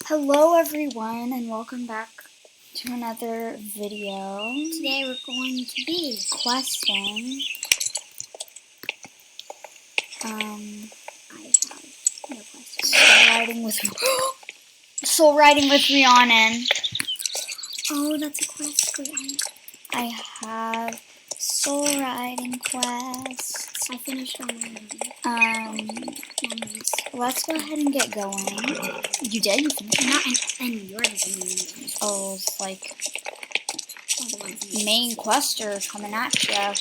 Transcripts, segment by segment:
Hello everyone and welcome back to another video. Today we're going to be questing. I have no question. Soul riding with Rhiannon. Oh, that's a quest. I have soul riding quests. I finished on one. Let's go ahead and get going. You did? You finished? Not and yours. Oh, it's like All the ones main quester coming at you. I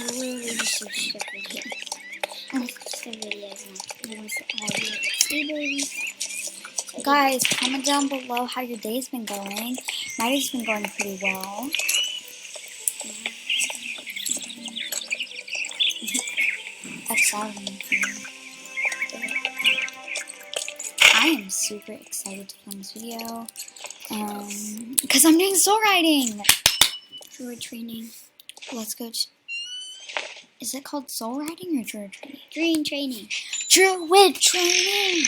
literally just searched up videos. The videos and Guys, comment down below how your day's been going. My day's been going pretty well. I am super excited to film this video. Because I'm doing soul riding. druid training. Let's go. Is it called soul riding or druid training? Druid training. Druid training.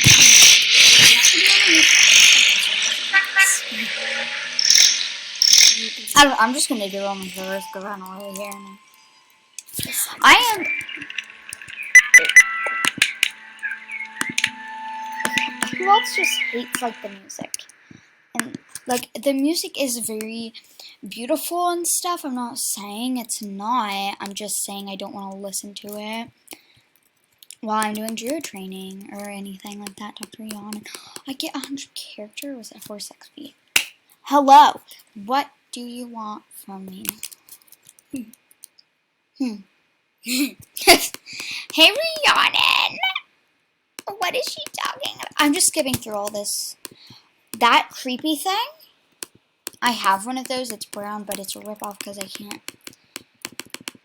I'm just gonna do them first because I don't really hear me. I am. Who else just hates like the music? And like the music is very beautiful and stuff. I'm not saying it's not. I'm just saying I don't want to listen to it while I'm doing druid training or anything like that. Dr. Yon. I get 100 character. Or was it 4 XP? Hello. What do you want from me? Hey, Rhiannon. What is she talking about? I'm just skipping through all this. That creepy thing? I have one of those. It's brown, but it's a ripoff because I can't.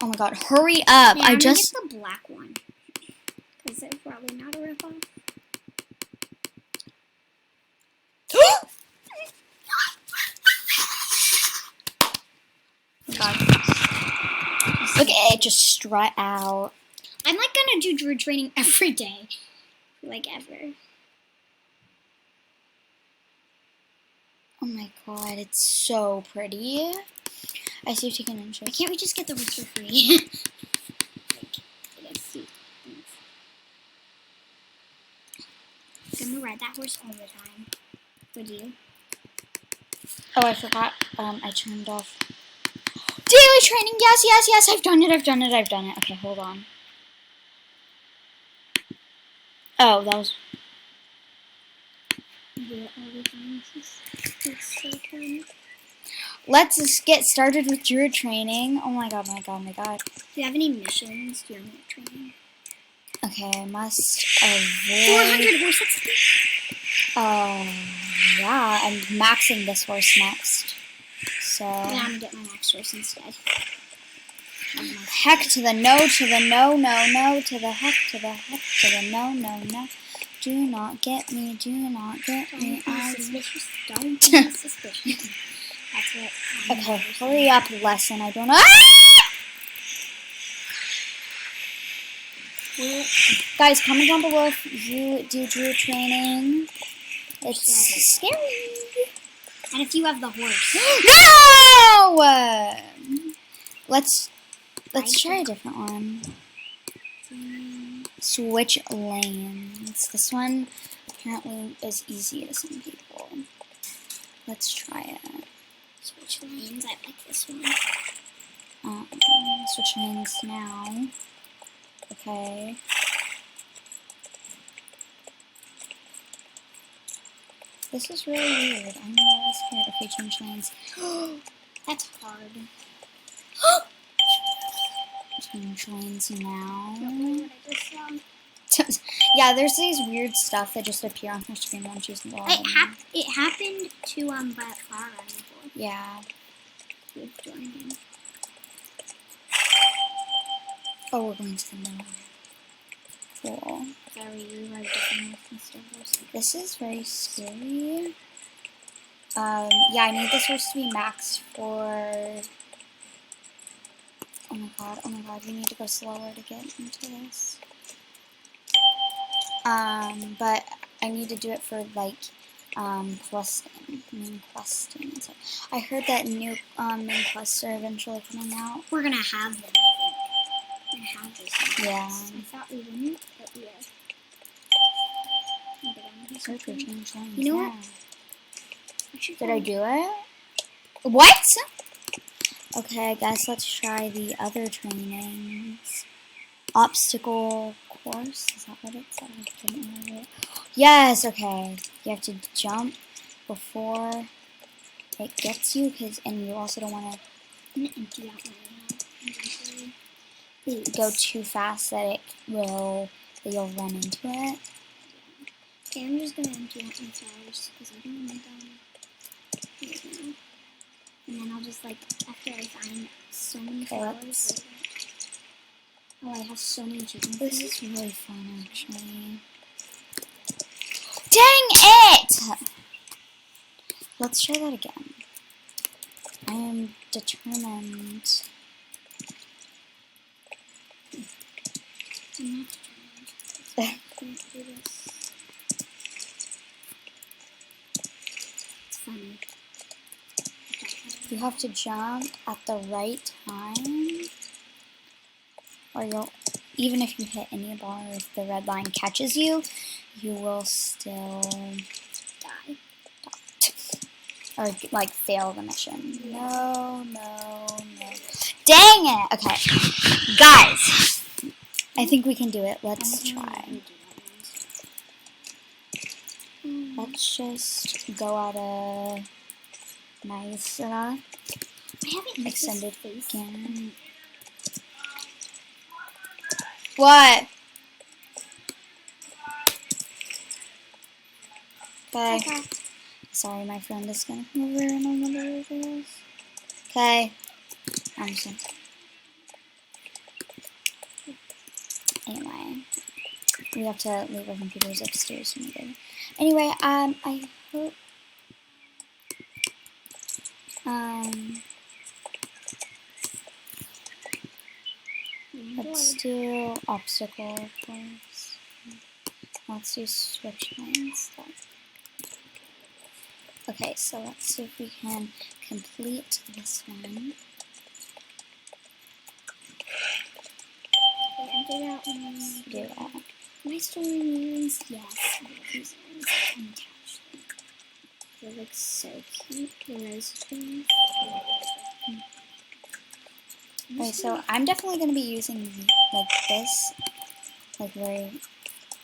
Oh my god, hurry up. Yeah, I I'm just. gonna get the black one. Because it's probably not a ripoff. God. Look at it just strut out. I'm like gonna do druid training every day. Like ever. Oh my god, it's so pretty. I see you taking Why interest. can't we just get the horse for free? I'm gonna ride that horse all the time. Would you? Oh, I forgot. I turned off. Daily training. Yes. I've done it. Okay, hold on. Oh, that was. Let's just get started with druid training. Oh my god. Do you have any missions during the training? Okay, I must avoid. 400 horse XP? Yeah, I'm maxing this horse next. So. Yeah, I'm gonna get my max horse instead. Heck to the no, to the no, to the heck, to the no. Do not get me, Don't be suspicious. Don't be suspicious. That's what. Okay, hurry up, lesson. I don't know. Guys, comment down below if you do druid training. It's scary. And if you have the horse. No! Let's try a different one. Switch lanes. This one apparently is easy to some people. Let's try it. Switch lanes. I like this one. Switch lanes now. Okay. This is really weird. I'm really scared. Okay, change lanes. That's hard. Change lanes now. What I just Yeah, there's these weird stuff that just appear on your screen once you see them. It happened to but Clara before. Yeah. With joining. Oh, we're going to the middle. Cool. Sorry, you are different with Mr. Horse. This is very scary. Yeah, I need this horse to be maxed for. Oh my god, we need to go slower to get into this. But I need to do it for like questing. So I heard that new main quests are eventually coming out. We're gonna have them, I think. We're gonna have those. Yeah. I thought we wouldn't, but we are. Search for change lanes. You know what? Did I do it? What? Okay, I guess let's try the other trainings. Obstacle course, is that what it said? I didn't remember it. Yes, okay. You have to jump before it gets you, and you also don't want to empty out my go too fast that you'll run into it. Okay, I'm just gonna empty out my flowers because I don't need them right now. And then I'll just after I find so many flowers. Oh, I have so many chickens. This is really fun, actually. Dang it! Let's try that again. I am determined. I'm not determined. Do this. It's funny. You have to jump at the right time, or even if you hit any bar, if the red line catches you, you will still die. Or fail the mission. No. Dang it! Okay, guys, I think we can do it. Let's try. Let's just go at a nice extended again. What? Okay. Sorry, my friend is gonna come over and I wonder where it is. Okay. I'm just Anyway. We have to leave our computers upstairs when we go. Anyway, I hope let's do obstacle course. Let's do switch lanes. Okay, so let's see if we can complete this one. Do that. My story means yes. These ones unattached. They look so cute. The rose trees. Okay, so I'm definitely gonna be using this very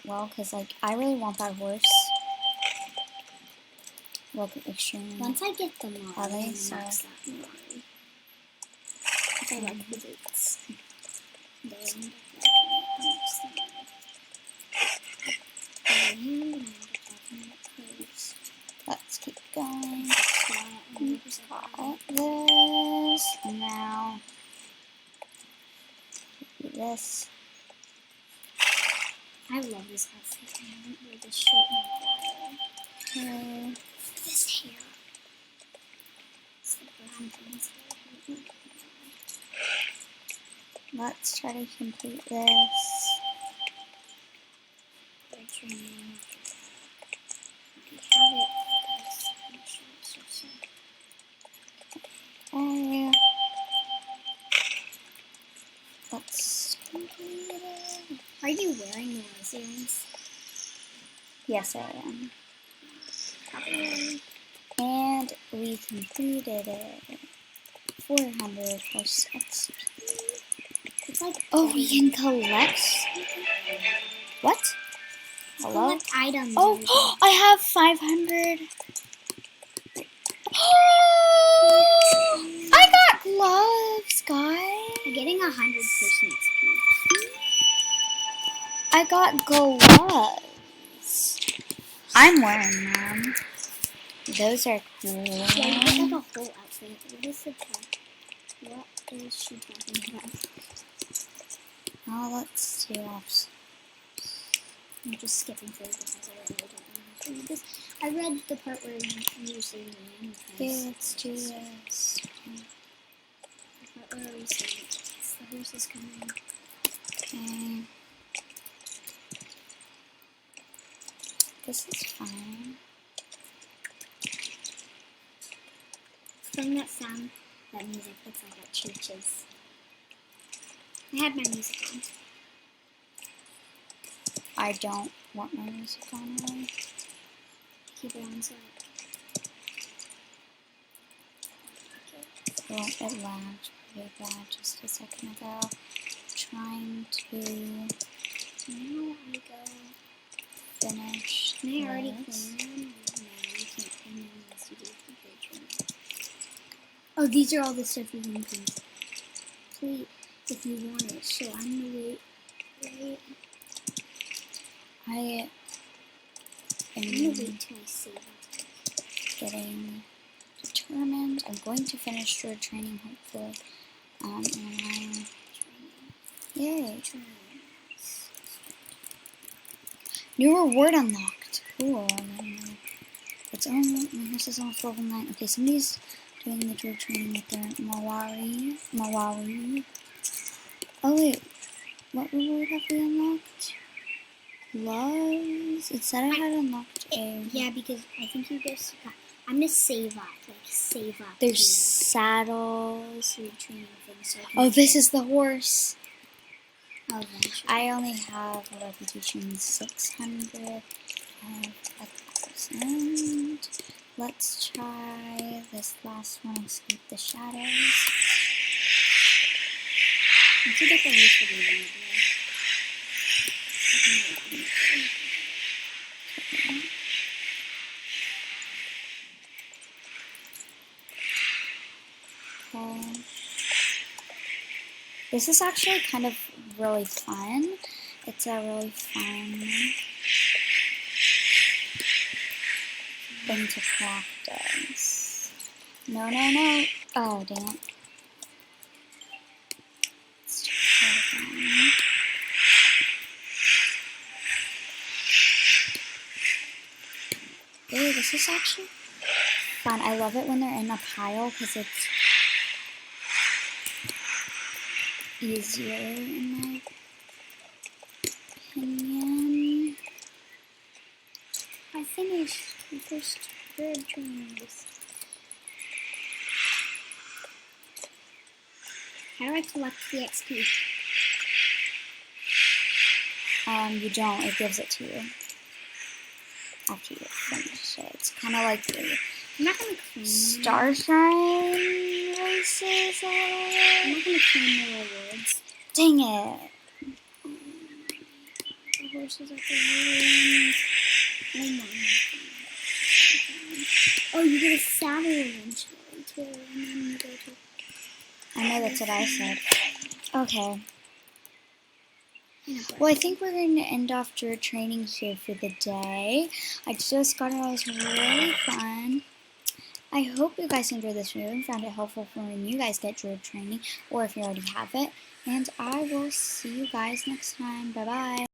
well because I really want that horse. Look extremely. Once I get them all, Are they? So. If I like the boots. Let's keep going. Got this. And now do this. I love this outfit. I haven't worn this shirt in a while. This hair. It's the brown things. Let's try to complete this. Let's complete it. Are you wearing the nose earrings? Yes, I am. Probably. And we completed it. 400 plus XP. It's like oh, we can collect. What? Hello? Collect items. Oh, I have 500. I got gloves, guys. I'm getting 100% XP. I got gloves. I'm wearing them. Those are cool. Yeah, you get a whole outfit. What is the top? What is she talking about? Oh, let's do off. I'm just skipping through because I really don't want to read this. I read the part where you were saying the name. Okay, let's do this. The part where we say, yes, the horse is coming. Okay. This is fine. playing that music that's like at churches. I had my music on. I don't want my music on really. Keep it on so Well, it lagged pretty bad just a second ago. Trying to now I go finish Can I already this. clean them? No, you can't clean them unless you do the training. Oh, these are all the stuff you can clean. Please, if you want it. So I'm gonna wait. I I'm am gonna wait till I save it. getting determined. I'm going to finish druid training hopefully. And yay! New reward unlocked. Cool. It's only my horse is on level 9. Okay, somebody's doing the druid training with their Mawari. Oh wait, what reward have we unlocked? Gloves. It said I had unlocked a. Yeah, because I think you just got. I'm gonna save up. There's saddles. Druid training things. So Oh, this is the horse. Oh, eventually. I only have a reputation 600 of 1,000. Let's try this last one, escape the shadows. I should get the horse for the video. Okay. This is actually kind of really fun. It's a really fun thing to practice. No. Oh, dang it. Let's try it again. Ooh, this is actually fun. I love it when they're in a pile because it's easier in my opinion. I finished the first bird training. How do I collect the XP? You don't. It gives it to you after you finish it. It's kind of like the I'm not gonna claim Star Shine races a I'm little not gonna claim the rewards. Dang it. The horses at the ruins. Oh my. Oh, you get a saddle eventually too, and then you go to. I know that's what I said. Okay. Well, I think we're going to end off druid training here for the day. I just got it. It was really fun. I hope you guys enjoyed this video and found it helpful for when you guys get druid training, or if you already have it. And I will see you guys next time. Bye-bye.